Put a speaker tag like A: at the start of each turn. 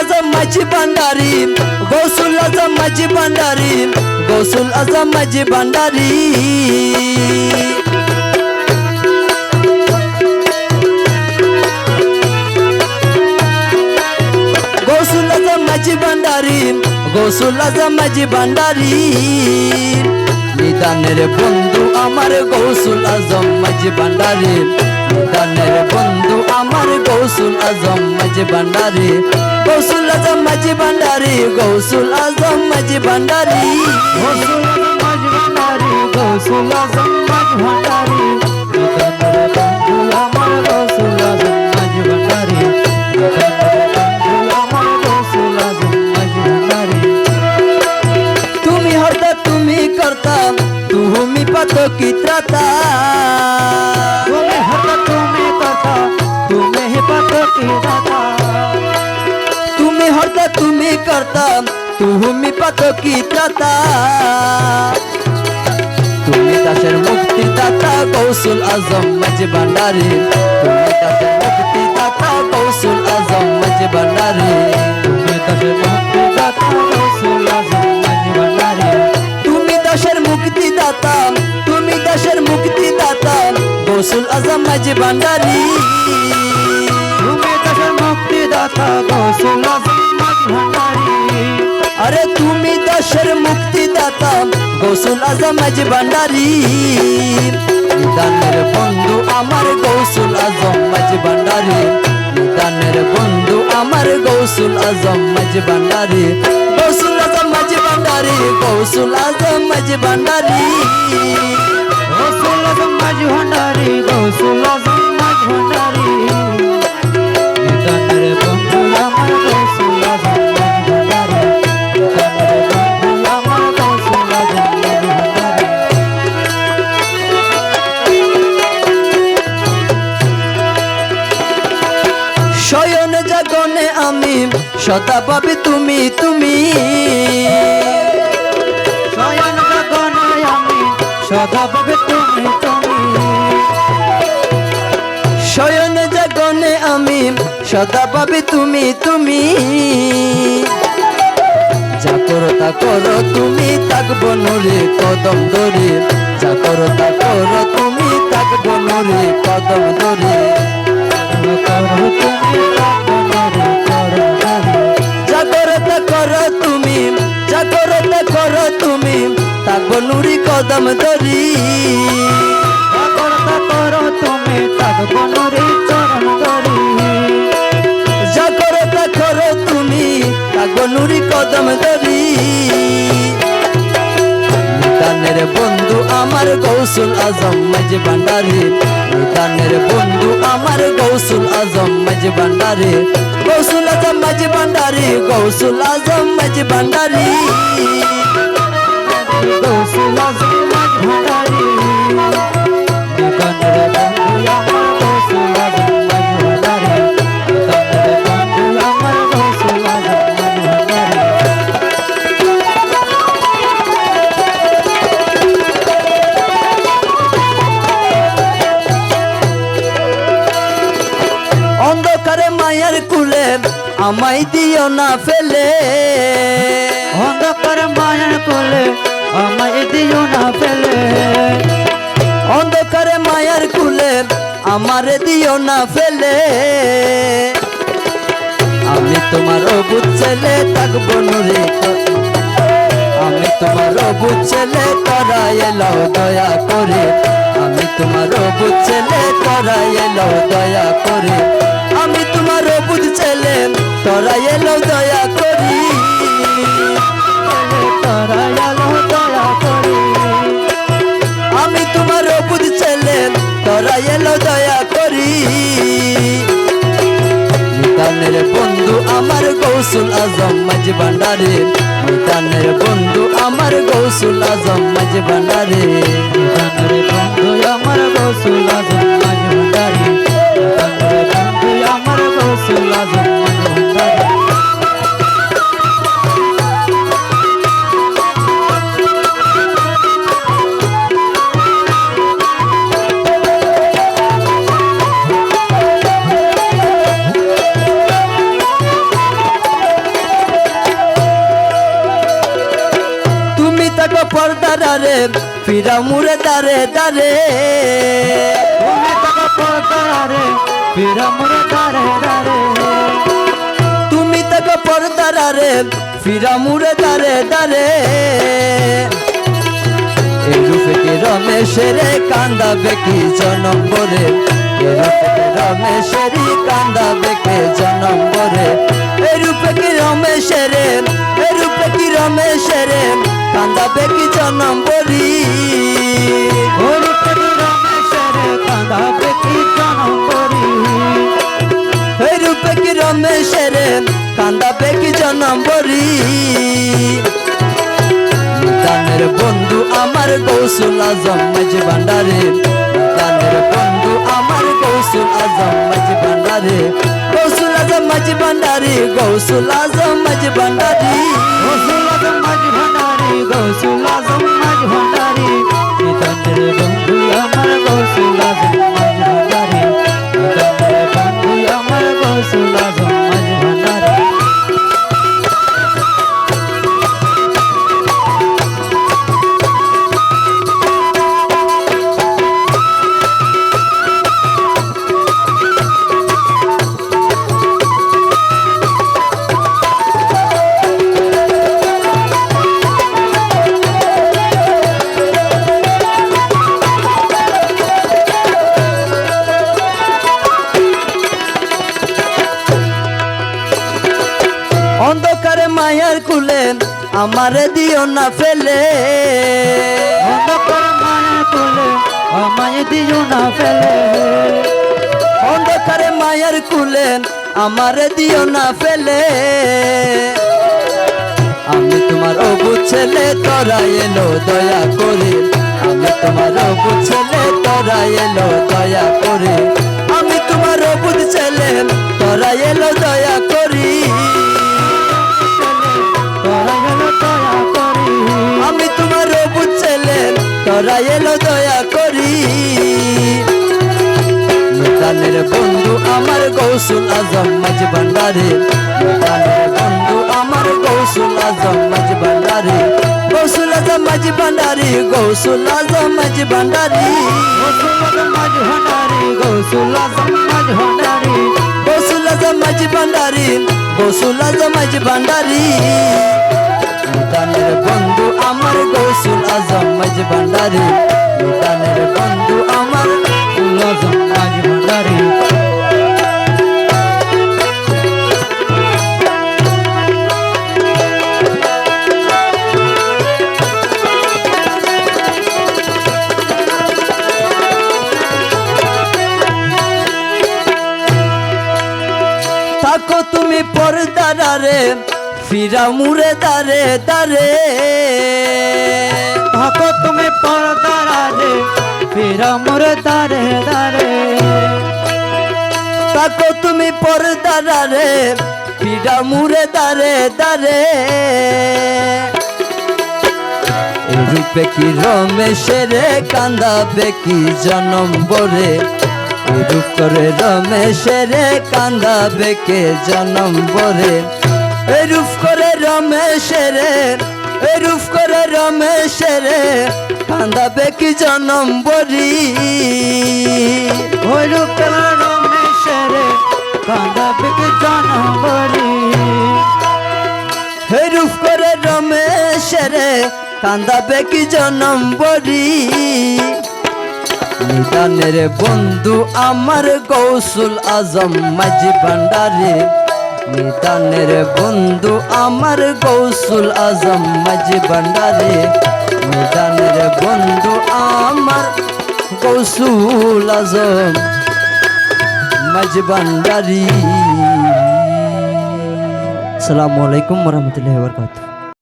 A: আজম মাঝি ভান্ডারি, গৌসুল আজম মাঝি ভান্ডারি, গৌসুল আজম মাঝি ভান্ডারি। গৌসুল আজম মাঝি ভান্ডারি, গৌসুল আজম মাঝি ভান্ডারি। নিদানের বন্ধু আমার গৌসুল আজম মাঝি ভান্ডারি, নিদানের বন্ধু আমার গৌসুল আজম মাঝি ভান্ডারি। গৌসুল আজম মাঝি ভান্ডারি, গৌসুল আজম মাঝি ভান্ডারি,
B: গৌসুল আজম মাঝি ভান্ডারি, গৌসুল আজম মাঝি ভান্ডারি। নিদানের বন্ধু আমার গৌসুল আজম মাঝি ভান্ডারি, নিদানের বন্ধু আমার গৌসুল আজম মাঝি ভান্ডারি।
A: তুমি হর্তা তুমি কর্তা, তুমি পাতকি ত্রাতা।
B: তুমি হর্তা তুমি কর্তা, তুমি পাতকি দাতা।
A: তুমি হর্তা তুমি কর্তা, তুমি পাতকি ত্রাতা। তুমি দাসের মুক্তিদাতা গৌসুল আজম মাঝি ভান্ডারি, তুমি দাসের মুক্তিদাতা গৌসুল আজম মাঝি ভান্ডারি।
B: তুমি দাসের মুক্তিদাতা গৌসুল আজম মাঝি ভান্ডারি।
A: তুমি দাসের মুক্তিদাতা, তুমি দাসের মুক্তিদাতা গৌসুল আজম মাঝি ভান্ডারি।
B: তুমি দাসের মুক্তিদাতা গৌসুল আজম মাঝি ভান্ডারি।
A: আরে তুমি দাসের মুক্তিদাতা গৌসুল আজম মাঝি ভান্ডারি। নিদানের বন্ধু আমার গৌসুল আজম মাঝি ভান্ডারি, নিদানের বন্ধু আমার গৌসুল আজম মাঝি ভান্ডারি। গৌসুল আজম মাঝি ভান্ডারি, গৌসুল আজম মাঝি ভান্ডারি।
B: গৌসুল আজম মাঝি ভান্ডারি, গৌসুল আজম মাঝি ভান্ডারি। নিদানের বন্ধু আমার গৌসুল আজম মাঝি ভান্ডারি, নিদানের বন্ধু আমার গৌসুল আজম মাঝি ভান্ডারি।
A: শয়ন জাগনে আমি সদা পাবি তুমি তুমি।
B: শয়ন গগনে আমি সদা পাবে তুমি তুমি।
A: শয়ন জাগনে আমি সদা পাবি তুমি তুমি। যা করো তা করো তুমি থাকবো নুরে কদম ধরে, যা করো তা করো তুমি থাকবো নুরে কদম ধরে।
B: করো তুমি গগনে করো ধরে।
A: যা করো তা করো তুমি, যা করো তা করো তুমি থাকবো নুরি কদম ধরি।
B: করো তুমি থাকবো নুরি চরণ ধরি।
A: যা করো তা করো তুমি থাকবো নুরি কদম ধরি। নিদানের বন্ধু আমার গৌসুল আজম মাঝি ভান্ডারি, নিদানের বন্ধু আমার গৌসুল আজম মাঝি ভান্ডারি। গৌসুল আজম মাঝি ভান্ডারি, গৌসুল আজম মাঝি ভান্ডারি।
B: গৌসুল আজম মাঝি ভান্ডারি। নিদানের বন্ধু আমার গৌসুল আজম মাঝি ভান্ডারি, নিদানের বন্ধু আমার গৌসুল আজম মাঝি ভান্ডারি।
A: অন্ধকারে মায়ের কুলে আমায় দিও না ফেলে।
B: অন্ধকার মায়ের কোলে আমায় দিও না ফেলে।
A: অন্ধকারে মায়ের কুলে আমারে দিও না ফেলে। আমি তোমার অবুঝ ছেলে থাকবো নুরে, আমি তোমার অবুঝ ছেলে তোরা এলো দয়া করে। আমি তোমার অবুঝ ছেলে তোরা এলো দয়া করে। আমি তোমার অবুঝ ছেলে তোরা এলো দয়া করি।
B: তোরা এলো দয়া করি।
A: আমি তোমার অবুঝ ছেলে তোরা এলো দয়া করি। নিদানের বন্ধু আমার গৌসুল আজম মাঝি ভান্ডারি, নিদানের বন্ধু আমার গৌসুল আজম মাঝি ভান্ডারি।
B: নিদানের বন্ধু আমার গৌসুল আজম মাঝি ভান্ডারি, নিদানের বন্ধু আমার গৌসুল আজম মাঝি ভান্ডারি।
A: পর্দারা রে ফিরা মুরে দারে দারে
B: তুমি থাকো পর্দারা রে ফিরা মুরে দারে দারে
A: তুমি থাকো পর্দারা রে ফিরা মুরে দারে দারে এই রূপে কি রমেশের কান্দাবে কি জনম বরে এই রূপে কি রমেশের কান্দাবে কি জনম বরে এই রূপে কি রমেশের এই রূপে কি রমেশের কান্দাবে কি জনম বরি
B: ওই রূপে কি রমেশের কাঁদাবে কি জনম বরি
A: এই রূপে কি রমেশের কান্দাবে কি জনম বরি দানের বন্ধু আমার গৌসুল আজম মাঝি ভান্ডারে দানের বন্ধু আমার গৌসুল আজম মাঝি ভান্ডারে গৌসুল আজম মাঝি ভান্ডারি গৌসুল আজম মাঝি ভান্ডারি
B: গৌসুল আজম মাঝি ভান্ডারি গৌসুল আজম মাঝি ভান্ডারি নিদানের বন্ধু আমার গৌসুল আজম মাঝি ভান্ডারি নিদানের বন্ধু আমার গৌসুল আজম মাঝি ভান্ডারি
A: অন্ধকারে মায়ার কুলে আমারে দিও না ফেলে
B: অন্ধকার মায়া তুলে আমায় দিও না ফেলে
A: অন্ধকারে মায়ার কুলে আমারে দিও না ফেলে আমি তোমার অবুঝ ছেলে তোরা এলো দয়া করে আমি তোমার অবুঝ ছেলে তোরা এলো দয়া করে আমি তোমার অবুঝ ছেলে তোরা এলো দয়া করি
B: তোরা গেল দয়া করি
A: আমি তোমার অবুঝ ছেলে তোরা এলো দয়া করি দানের বন্ধু আমার গৌসুল আজম মাঝি ভান্ডারে দানের বন্ধু আমার গৌসুল আজম মাঝি ভান্ডারে গৌসুল আজম মাঝি ভান্ডারি গৌসুল আজম মাঝি ভান্ডারি
B: গৌসুল আজম মাঝি ভান্ডারি গৌসুল আজম মাঝি ভান্ডারি
A: গৌসুল আজম মাঝি ভান্ডারি গৌসুল আজম মাঝি ভান্ডারি দানের বন্ধু আমার গৌসুল আজম মাঝি ভান্ডারি দানের বন্ধু আমার
B: গৌসুল আজম মাঝি ভান্ডারি
A: থাকো তুমি পর্দারা রে ফিরা মুরে দারে দারে
B: থাকো তুমি পর্দারা রে ফিরা মোরে দারে দারে
A: থাকো তুমি পর্দারা রে ফিরা মুরে দারে দারে এই রূপে কি রমেশের কান্দাবে কি জনম বরে এই রূপ করে রমেশের কান্দাবে কে জনম বরে এই রূপ করে রমেশের এই রূপ করে রমেশের কান্দাবে কি জনম বরি
B: ওই রূপে রমেশের কাঁদাবে কি জনম বরি
A: এই রূপ করে রমেশের কান্দাবে কি জনম বরি নিদানের বন্ধু আমার গৌসুল আজম মাঝি ভান্ডারে নিদানের বন্ধু আমার গৌসুল আজম মাঝি ভান্ডারে নিদানের বন্ধু আমার গৌসুল আজম মাঝি ভান্ডারি। আসসালামু আলাইকুম ওয়া রাহমাতুল্লাহি ওয়া বারাকাতুহু।